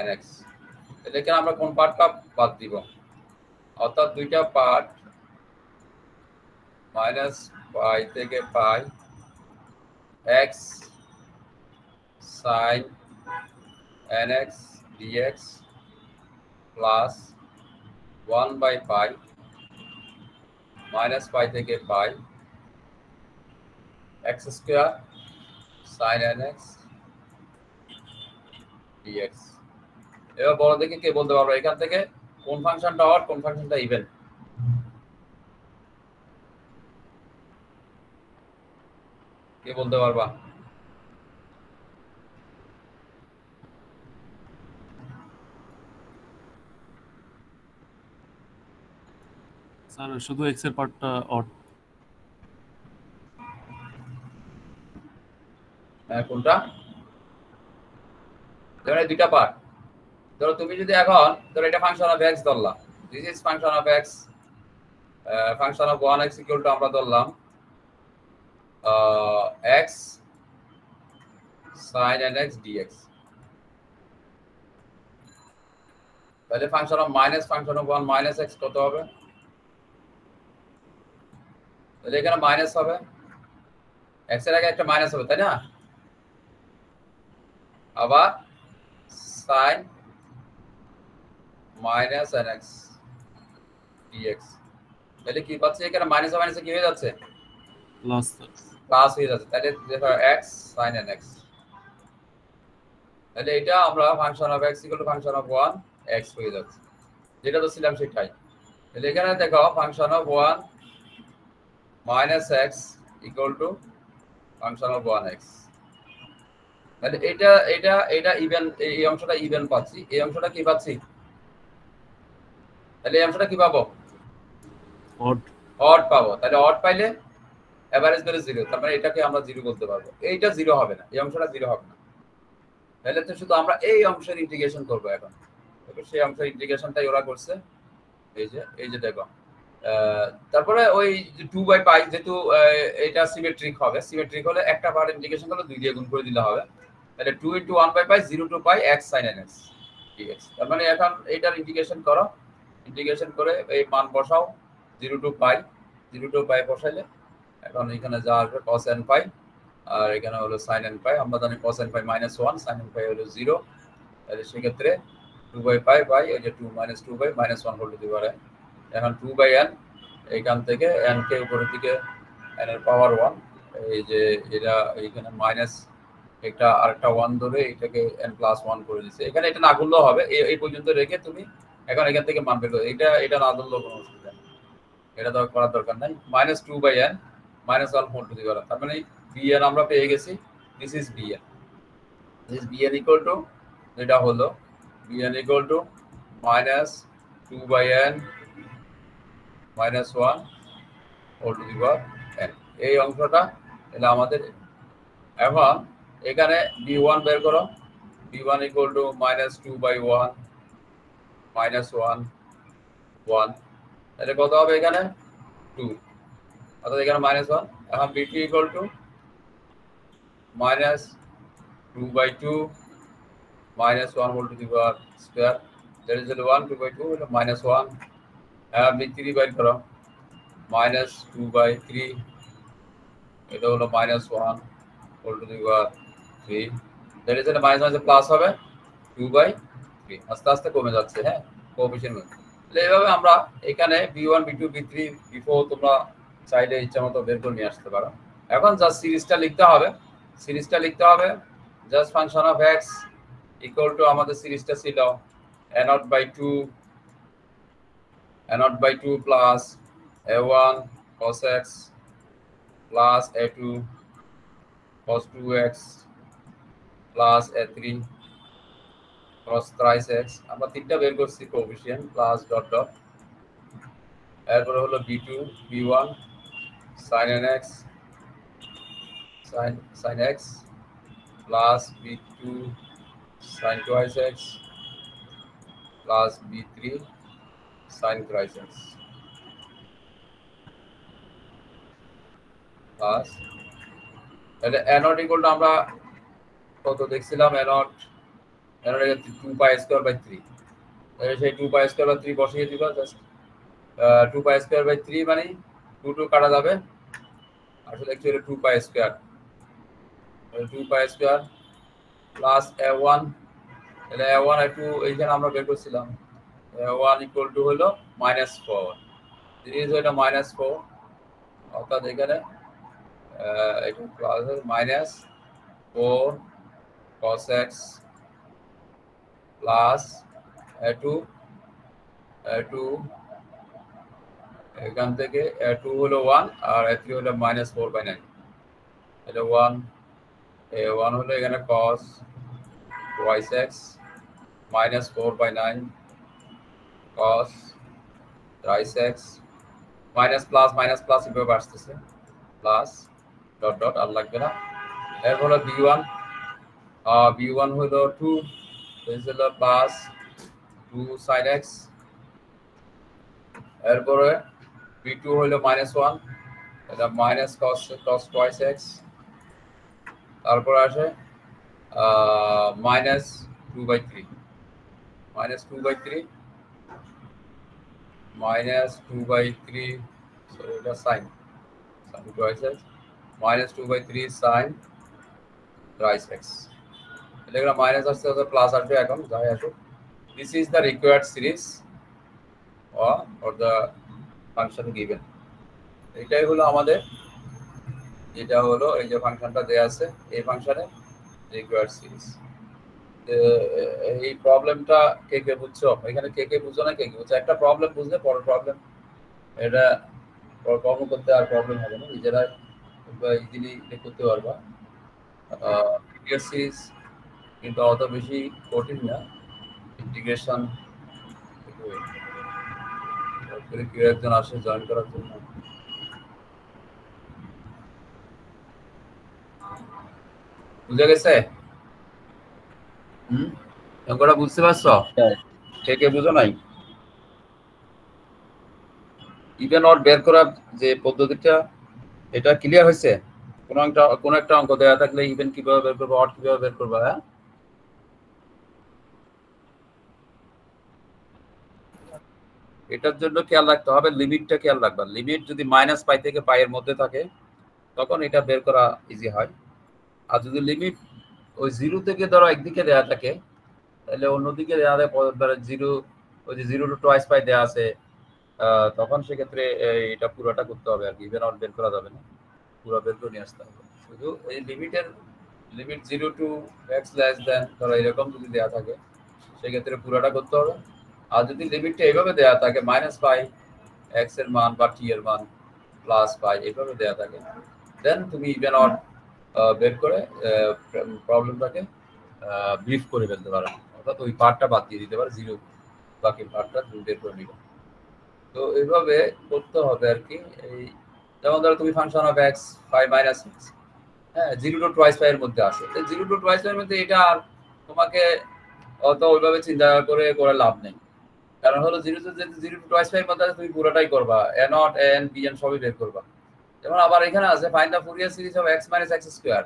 Speaker 1: nx। এখানে আমরা কোন পার্টটা বাদ দিব? অর্থাৎ দুইটা পার্ট মাইনাস পাই থেকে pi x sin nx dx plus 1 by pi minus pi থেকে pi x square sin nx dx। এবার বড় দেখে কে বলতে পারবে এখান থেকে কোন ফাংশনটা অড, কোন ফাংশনটা ইভেন? কে বলতে পারবা?
Speaker 4: স্যার শুধু x এর পার্টটা অড।
Speaker 1: কোনটা? ধরো দুইটা পার্ট, ধরো তুমি যদি এখন ধরো এটা ফাংশন অফ x ধরলাম, this is function of x, function of 1x equal to আমরা ধরলাম x sin nx dx। তাহলে function of minus function of 1 minus x কত হবে? তাহলে এখানে মাইনাস হবে, x এর আগে একটা মাইনাস হবে, তাই না? আবার sin মাইনাস nx dx, তাহলে কি পাচ্ছি? এখানে মাইনাস মাইনাসে কি হয়ে যাচ্ছে?
Speaker 4: প্লাস
Speaker 1: প্লাস হয়ে যাচ্ছে। তাহলে দেখো x sin nx, তাহলে এটা আমরা function of x equal two function of 1 x হয়ে যাচ্ছে, যেটা তো ছিলাম সেটাই। তাহলে এখানে দেখো function of 1 minus x equal two function of 1x। তাহলে এটা এটা এটা ইভেন, এই অংশটা ইভেন পাচ্ছি, এই অংশটা কি পাচ্ছি? তাহলে এই অংশটা কি পাবো?
Speaker 4: অড
Speaker 1: অড পাবো। তাহলে অড পাইলে এভারেজ ভ্যালু 0, তার মানে এটাকে আমরা 0 বলতে পারবো। এইটা 0 হবে না, এই অংশটা 0 হবে না। তাহলে তো শুধু আমরা এই অংশের ইন্টিগ্রেশন করব এখন। সেই অংশের ইন্টিগ্রেশনটাই ওরা করছে, এই যে দেখো। তারপরে ওই 2 বাই পাই, যেহেতু এটা সিমেট্রিক হবে, সিমেট্রিক হলে একটা পার্ট ইন্টিগ্রেশন করলে 2 দিয়ে গুণ করে দিলে হবে। তাহলে 2 * 1 / π 0 to π x sin nx dx। তার মানে এখন এটার ইন্টিগ্রেশন করো, ইন্টিগ্রেশন করে এই মান বসাও 0 to π বসাইলে এখন এখানে যা আসবে cos nπ আর এখানে হলো sin nπ। আমরা জানি cos nπ -1 sin nπ হলো 0, তাহলে সেই ক্ষেত্রে 2/π বাই এই যে 2 - 2 by -1 whole to the power n। এখন 2/n এইখান থেকে n কে উপরের দিকে n এর পাওয়ার 1, এই যে এটা এইখানে মাইনাস একটা আরেকটা 1 ধরে এটাকে n+1 করে দিয়েছে। এখানে এটা না করলেও হবে, এই পর্যন্ত রেখে তুমি এখন এখান থেকে মান বের করো। এটা না ধরলেও কোনো অসুবিধা নেই, এটা তো করার দরকার নাই। -2/n -1 হোল টু দি পাওয়ার। তার মানে bn আমরা পেয়ে গেছি, this is bn। This bn equal to যেটা হলো bn equal to -2/n -1 whole to the power n। এই অংশটা এটা আমাদের। এখন এখানে b1 বের করো, b1 ইকুয়াল টু -2/1 -1 1, তাহলে কত হবে এখানে 2, অর্থাৎ এখানে -1। এখন b2 equal to -2/2 -1 whole to the power square, that is 1 2/2 হলো -1। b3 বের করো, -2/3 এটা হলো -1 whole to the power 3, that is minus plus হবে 2/3। আস্তে আস্তে কমে যাচ্ছে, হ্যাঁ কোএফিশিয়েন্ট। তাহলে এইভাবে আমরা এখানে b1 b2 b3 b4 তোমরা চাইলে ইচ্ছা মতো বের করে নিয়ে আসতে পারো। এখন জাস্ট সিরিজটা লিখতে হবে, সিরিজটা লিখতে হবে just function of x equal two আমাদের সিরিজটা ছিল a0/2 plus a1 cos x plus a2 cos 2x plus a3 cos thrice x। আমরা তিনটা বের করছি কোএফিশিয়েন্ট প্লাস ডট ডট। এরপরে হলো b2 b1 sin nx sin x plus b2 sin twice x plus b3 sin thrice x plus তাহলে a0 ইকুয়াল টু আমরা কত দেখছিলাম, a0 2π²/3, তাহলে সেই 2π²/3 বসিয়ে দিবা। জাস্ট 2π²/3 মানে 2 কাটা যাবে, আসলে অ্যাকচুয়ালি 2π², 2π² প্লাস a1, তাহলে a1 a2 এইখানে আমরা বের করছিলাম, a1 ইকুয়াল টু হলো -4, সিরিজ হলো -4, অর্থাৎ এখানে এটা plus -4 cos x plus a2 এখান থেকে a2 হলো 1 আর a3 হলো -4/9, এটা 1 a1 হলো এখানে cos twice x -4/9 cos thrice x minus plus এভাবে আসতেছে, প্লাস ডট ডট আর লাগবে না। এরপর হলো b1 হলো 2, হলো প্লাস 2 sin x। এরপরে b2 হলো -1, এটা মাইনাস cos twice x। তারপর আসে -2/3 সরি এটা sin twice x -2/3 sin thrice x। এটা মাইনাস আসছে তো প্লাস আসবে, এখন যাই আসুক। This is the required series or the function given। এটাই হলো আমাদের, এটা হলো এই যে ফাংশনটা দেয়া আছে, এই ফাংশনে রিকোয়ার্ড সিরিজ। এই প্রবলেমটা কে বুঝছো? এখানে কে বুঝছো না কে বুঝছো? একটা প্রবলেম বুঝলে পরের প্রবলেম এটা কর্ম করতে আর প্রবলেম হবে না, নিজেরা ইজিলি করতে পারবা। রিকোয়ার্ড সিরিজ কিন্তু অত বেশি কঠিন না, ইন্টিগ্রেশন কেউ একজন আসে জয়েন করার জন্য। বুঝে গেছে? অঙ্কটা বুঝতে পারছো? কে বুঝো নাই? ইভেন অড বের করার যে পদ্ধতিটা, এটা ক্লিয়ার হয়েছে? কোনো কোন একটা অঙ্ক দেওয়া থাকলে ইভেন কিভাবে বের করবো, অড কিভাবে বের করবো? হ্যাঁ, এটার জন্য খেয়াল রাখতে হবে, লিমিটটা খেয়াল রাখবা। লিমিট যদি -π থেকে π এর মধ্যে থাকে তখন এটা বের করা ইজি হয়। আর যদি লিমিট ওই 0 থেকে ধরো একদিকে দেওয়া থাকে তাহলে অন্যদিকে দেওয়া যায়, জিরো, ওই যে 0 to twice π দেওয়া আছে, তখন সেক্ষেত্রে এটা পুরোটা করতে হবে আর কি, ইভেন অড বের করা যাবে না, পুরো বের করে নিয়ে আসতে হবে। শুধু এই লিমিটের limit 0 to x less than ধরো এরকম যদি দেওয়া থাকে সেক্ষেত্রে পুরোটা করতে হবে। আর যদি লিমিটটা এইভাবে দেওয়া থাকে -π x এর মান বা t এর মান +π এইভাবে দেওয়া থাকে, দেন তুমি ইভেন অড বের করে প্রবলেমটাকে ব্রিফ করে ফেলতে পারো, অর্থাৎ ওই পার্টটা বাদ দিয়ে দিতে পারো, 0 বাকি পার্টটা তুমি বের করে নিবে। তো এইভাবে করতে হবে আর কি। এই যেমন ধরো তুমি ফাংশন অফ x 5 - x, হ্যাঁ 0 to twice π এর মধ্যে আসে, 0 to twice π এর মধ্যে এটা আর তোমাকে অত ওইভাবে চিন্তা করে লাভ নেই, কারণ হলো 0 to twice π এর মধ্যে তুমি পুরোটাই করবা, a0 an bn সবই বের করবা। যেমন আবার এখানে আছে find the Fourier series of x - x²,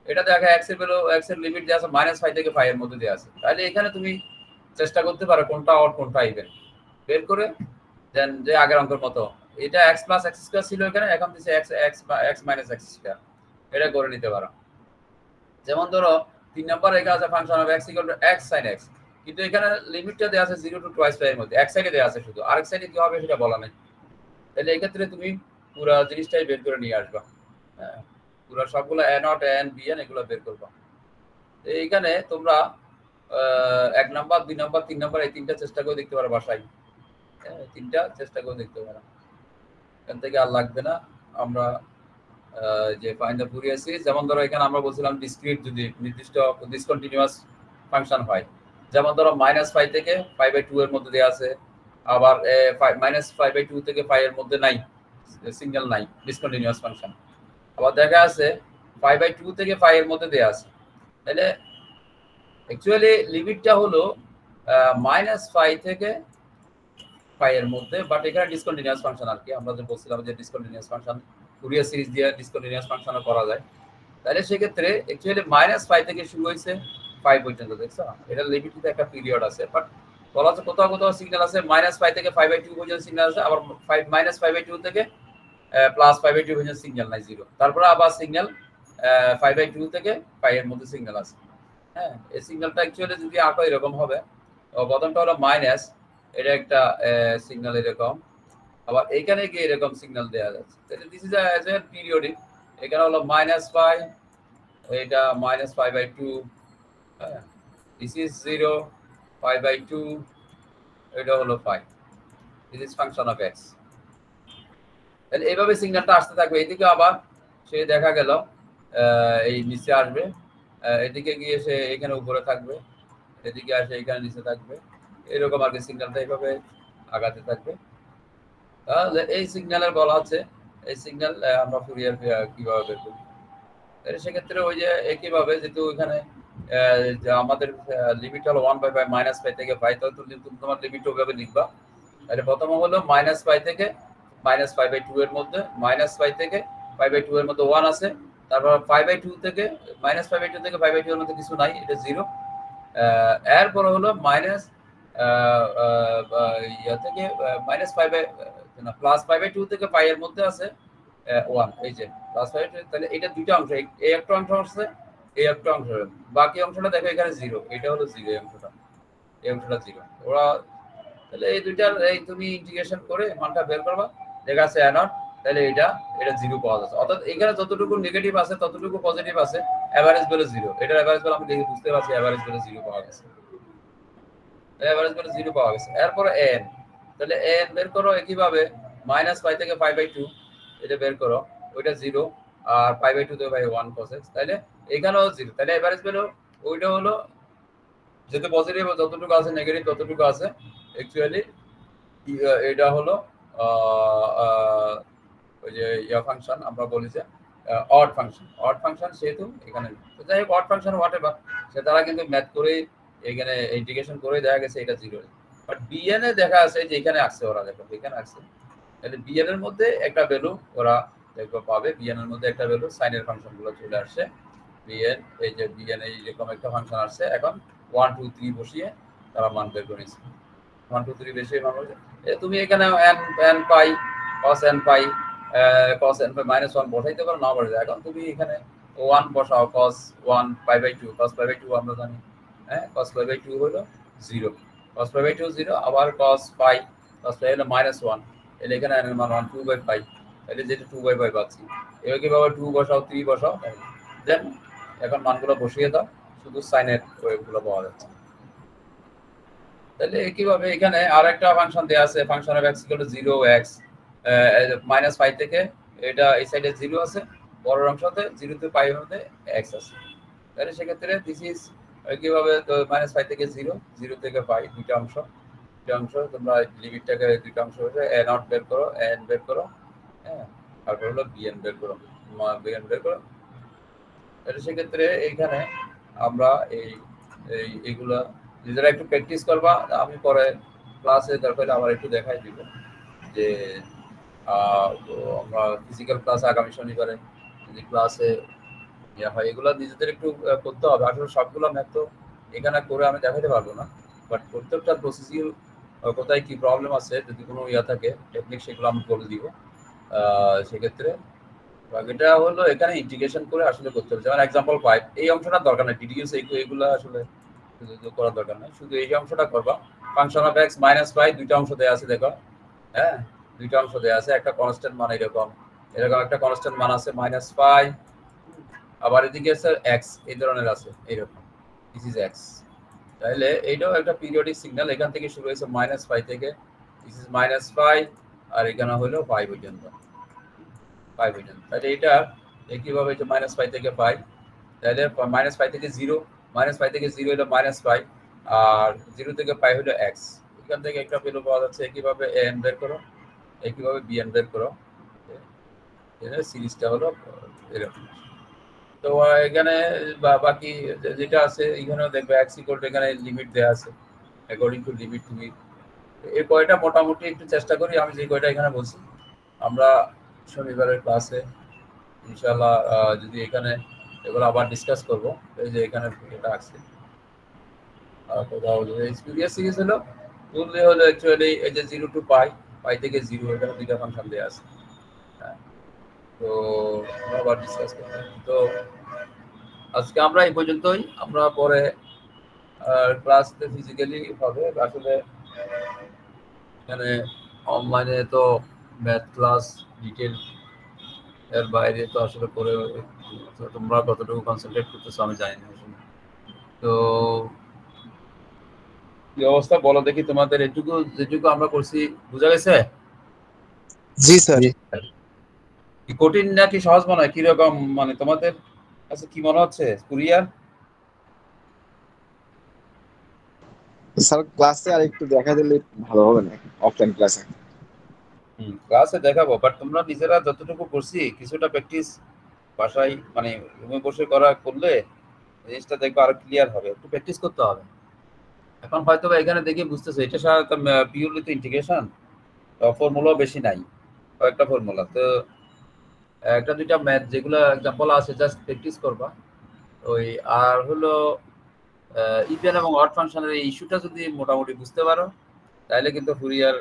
Speaker 1: এটা দেখা x এর ভ্যালু, x এর লিমিট দেওয়া আছে -π থেকে π এর মধ্যে দেওয়া আছে, তাহলে এখানে তুমি চেষ্টা করতে পারো কোনটা অড কোনটা ইভেন বের করে দেন, যে আগের অঙ্কের মতো এটা x + x² ছিল এখানে, এখন দিছে x - x², এটা করে নিতে পারো। যেমন ধরো 3 নম্বর এখানে আছে function of x = x sin x, কিন্তু এখানে লিমিটটা দেওয়া আছে 0 to twice π এর মধ্যে, এক সাইডে দেওয়া আছে শুধু, আরেক সাইডে কি হবে সেটা বলা নেই, তাহলে এই ক্ষেত্রে তুমি পুরো জিনিসটাই বের করে নিয়ে আসবা। হ্যাঁ, পুরো সবগুলো a0 an bn এগুলো বের করবা। এইখানে তোমরা 1 নাম্বার 2 নাম্বার 3 নাম্বার এই তিনটা চেষ্টা করে দেখতে পারো বাসায়, তিনটা চেষ্টা করে দেখতে পারো, এখান থেকে আর লাগবে না। আমরা যে ফাইন্ড দ্য ফুরিয়ার সিরিজ, যেমন ধরো এখানে আমরা বলছিলাম ডিসক্রিট যদি নির্দিষ্ট ডিসকন্টিনিউয়াস ফাংশন হয়, যেমন ধরো -π থেকে π/2 এর মধ্যে দেওয়া আছে, আবার -π/2 থেকে π এর মধ্যে নাই, সিঙ্গেল নাই, ডিসকন্টিনিউয়াস ফাংশন। আবার দেখা আছে π/2 থেকে π এর মধ্যে দেওয়া আছে, তাহলে অ্যাকচুয়ালি লিমিটটা হলো -π থেকে π এর মধ্যে, বাট এখানে ডিসকন্টিনিউয়াস ফাংশন আর কি, আমরা যে বলছিলাম যে ডিসকন্টিনিউয়াস ফাংশন ফুরিয়ার সিরিজ দিয়ে ডিসকন্টিনিউয়াস ফাংশনও করা যায়, তাহলে সেক্ষেত্রে অ্যাকচুয়ালি -π থেকে শুরু হয়েছে π পর্যন্ত, দেখছো এটা লিমিটে একটা পিরিয়ড আছে, বাট বলা আছে কোথাও কোথাও সিগন্যাল আছে -π থেকে π/2 পর্যন্ত সিগন্যাল আছে, আবার -π/2 থেকে +π/2 পর্যন্ত সিগন্যাল নাই, 0, তারপরে আবার সিগন্যাল π/2 থেকে π এর মধ্যে সিগন্যাল আছে। হ্যাঁ, এই সিগন্যালটা অ্যাকচুয়ালি যদি আঁকো এরকম হবে, প্রথমটা হলো মাইনাস, এটা একটা সিগন্যাল এরকম, আবার এইখানে গিয়ে এরকম সিগন্যাল দেওয়া যাচ্ছে, তাহলে this is as a periodic, এখানে হলো -π, এটা -π/2, হ্যাঁ দিস ইজ 0, π/2, এটা হলো π, this is function of x। তাহলে এইভাবে সিগন্যালটা আসতে থাকবে, এদিকে আবার সে দেখা গেল এই নিচে আসবে, এদিকে গিয়ে সে এখানে উপরে থাকবে, এদিকে আসে এখানে নিচে থাকবে, এরকম আর কি সিগন্যালটা এইভাবে আগাতে থাকবে। তাহলে এই সিগন্যালের বলা আছে, এই সিগন্যাল আমরা ফুরিয়ার কিভাবে বের করি, সেক্ষেত্রে ওই যে একইভাবে যেহেতু এখানে আমাদের লিমিট হলো 1/π -π থেকে π, তো তোমার লিমিট ওইভাবে লিখবা। তাহলে প্রথম হলো -π থেকে -π/2 এর মধ্যে, -π থেকে π/2 এর মধ্যে 1 আছে, তারপর π/2 থেকে -π/2 থেকে π/2 এর মধ্যে কিছু নাই, এটা 0, এরপর হলো থেকে +π/2 থেকে π এর মধ্যে আছে 1, এই যে +π/2, তাহলে এটা দুইটা অংশ, এই একটা অংশ আছে, এই একটা অংশ, বাকি অংশটা দেখো এখানে 0, এটা হলো 0, এই অংশটা 0, ওরা তাহলে এই দুইটার এই তুমি ইন্টিগ্রেশন করে মানটা বের করবা, দেখা আছে a0, তাহলে এটা 0 পাওয়া যাচ্ছে, অর্থাৎ এখানে যতটুকু নেগেটিভ আছে ততটুকু পজিটিভ আছে, এভারেজ ভ্যালু 0, এটার এভারেজ ভ্যালু আমি দেখে বুঝতে পারছি এভারেজ ভ্যালু 0 পাওয়া গেছে, এভারেজ ভ্যালু 0 পাওয়া গেছে। এরপর n, তাহলে n বের করো একইভাবে -π থেকে π/2, এটা বের করো, ওইটা 0, আর π/2 থেকে 1 cos x, তাহলে এখানেও 0, তাহলে এভারেজ ভ্যালু ওইটা হলো যেহেতু পজিটিভ যতটুকু আছে নেগেটিভ ততটুকু আছে, অ্যাকচুয়ালি এটা হলো ওই যে ফাংশন আমরা বলি যে অড ফাংশন, সেহেতু এখানে যাই হোক অড ফাংশন হোয়াটএভার, সে তারা কিন্তু ম্যাথ করে এখানে ইন্টিগ্রেশন করে দেখা গেছে এটা 0, বাট বিএন এ দেখা আছে যে এখানে আসছে, ওরা দেখো এখানে আসছে, তাহলে বিএন এর মধ্যে একটা ভ্যালু ওরা দেখবো পাবে বিএন এর মধ্যে একটা ভ্যালু সাইনের ফাংশনগুলো চলে আসছে। বিএন এই যে বিএন এইরকম একটা ফাংশন আসছে, এখন 1 2 3 বসিয়ে তারা মান বের করেছে। 1 2 3 বেশি মান হচ্ছে তুমি এখানে n পাই cos n পাই cos n পাই -1 বসাইতে পারো, না বসাইতে। এখন তুমি এখানে 1 বসাও, cos 1 pi by 2, cos pi by 2 আমরা জানি, হ্যাঁ cos পাই বাই 2 হলো 0, cos পাই বাই 2 0, আবার cos পাই হলো -1, এলে এখানে n এর মান 1 2 বাই পাই, তাহলে যেটা 2 বাই পাই পাচ্ছি। এবার কিভাবে 2 বসাও 3 বসাও, দেন এখন মানগুলো বসিয়ে দাও, শুধু সাইনের ওয়েগুলো পাওয়া যাচ্ছে। তাহলে কিভাবে এখানে আরেকটা ফাংশন দেয়া আছে, ফাংশন অফ x = 0x -5 থেকে এটা এই সাইডে 0 আছে, বড় অংশতে 0 থেকে পাই এর মধ্যে x আছে। তাহলে সেক্ষেত্রে দিস ইজ কিভাবে তো -5 থেকে 0 0 থেকে পাই দুইটা অংশ তোমরা লিমিটটাকে দুইটা অংশ হয়ে a0 বের করো, n বের করো, হ্যাঁ তারপর হলো bn বের করো, bn বের করো। তাহলে সেক্ষেত্রে এইখানে আমরা এইগুলা নিজেরা একটু প্র্যাকটিস করবা। আমি পরে ক্লাসে দরকার আবার একটু দেখাই দিব যে আমরা ফিজিক্যাল ক্লাস আগামী শনিবারে যদি ক্লাসে হয় এগুলো নিজেদের একটু করতে হবে। আসলে সবগুলো ম্যাথ তো এখানে করে আমি দেখাতে পারবো না, বাট প্রত্যেকটা প্রসেসিং কোথায় কি প্রবলেম আছে যদি কোনো থাকে টেকনিক সেগুলো আমি বলে দিব। সেক্ষেত্রে এটা হলো এখানে ইন্টিগ্রেশন করে আসলে করতে হবে। যেমন এক্সাম্পল 5 এই অংশটা দরকার নাই, ডিডিউস এইগুলো আসলে করার দরকার নাই, শুধু এই অংশটা করবা। ফাংশন অফ x -5 দুইটা অংশ দেয়া আছে, দেখো হ্যাঁ দুইটা অংশ দেয়া আছে, একটা কনস্ট্যান্ট মান এরকম একটা কনস্ট্যান্ট মান আছে -5, আবার এদিকে আছে x এই ধরনের আছে এরকম, দিস ইজ x। তাহলে এইটাও একটা পিরিয়ডিক সিগন্যাল, এখান থেকে শুরু হয়েছে -5 থেকে, দিস ইজ -5 আর এখানে হলো 5 পর্যন্ত, 5 পর্যন্ত। তাহলে এটা কিভাবে যে -5 থেকে 5, তাহলে -5 থেকে 0, -5 থেকে 0 হলো -5 আর 0 থেকে পাই হলো x। এখান থেকে একটা ভ্যালু পাওয়া যাচ্ছে, কিভাবে n বের করো, কিভাবে bn বের করো, এর সিরিজটা হলো এরকম। তো এখানে বাকি যেটা আছে এখানেও দেখবে x = এখানে লিমিট দেয়া আছে, অ্যাকর্ডিং টু লিমিট। তুমি এই কয়টা মোটামুটি একটু চেষ্টা করি, আমি যে কয়টা এখানে বলছি আমরা শনিবারের ক্লাসে ইনশাআল্লাহ যদি এখানে এগুলো আবার ডিসকাস করব। এই যে এখানে এটা আছে আর কোথাও যে এক্সপেরিয়েন্স সিরিজ হলো বললে হলো অ্যাকচুয়ালি এই যে 0 টু পাই থেকে 0 এখানে দুইটা ফাংশন দেয়া আছে, তো আমরা আবার ডিসকাস করব। তো আজকে আমরা এই পর্যন্তই, আমরা পরে ক্লাসে ফিজিক্যালি হবে। আসলে এখানে অনলাইনে তো ম্যাথ ক্লাস ডিটেল এর বাইরে তো আসলে করে তোমরা কতটুকু কনসেন্ট্রেট করতেছো আমি জানি না। তো কি অবস্থা বলো দেখি, তোমাদের যেটুকু আমরা করছি বুঝা গেছে?
Speaker 2: জি স্যার।
Speaker 1: কি কঠিন নাকি সহজ মনে হয়, কিরকম মানে তোমাদের কাছে কি মনে হচ্ছে কুরিয়ার?
Speaker 2: স্যার ক্লাসে আর একটু দেখা দিলে ভালো হবে না, অফলাইন ক্লাসে।
Speaker 1: ক্লাসে দেখাবো, বাট তোমরা নিজেরা যতটুকু করছি কিছুটা প্র্যাকটিস বাসায় মানে রুমে বসে করলে জিনিসটা দেখবে আরো ক্লিয়ার হবে, একটু প্র্যাকটিস করতে হবে। এখন হয়তো এখানে দেখে বুঝতেছে এটা সাধারণত পিওরলি তো ইন্টিগ্রেশন, ফর্মুলাও বেশি নাই, কয়েকটা ফর্মুলা, তো একটা দুইটা ম্যাথ যেগুলো এক্সাম্পল আছে জাস্ট প্র্যাকটিস করবা। ওই আর হলো ইভেন এবং অড ফাংশনের এই ইস্যুটা যদি মোটামুটি বুঝতে পারো তাহলে কিন্তু ফুরিয়ার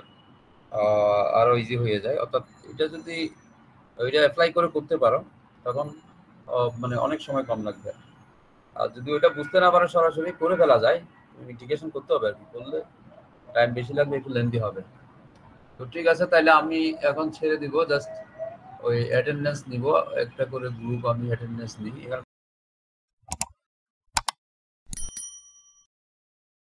Speaker 1: আরো ইজি হয়ে যায়। অর্থাৎ এটা যদি ওইটা অ্যাপ্লাই করে করতে পারো তখন মানে অনেক সময় কম লাগবে। আর যদি ওইটা বুঝতে না পারো সরাসরি করে ফেলা যায়, ইন্টিগ্রেশন করতে হবে আর কি, করলে টাইম বেশি লাগবে, একটু লেন্দি হবে। তো ঠিক আছে, তাহলে আমি এখন ছেড়ে দিব, জাস্ট ওই অ্যাটেন্ডেন্স নিব, একটা করে গ্রুপ আমি অ্যাটেন্ডেন্স নিই।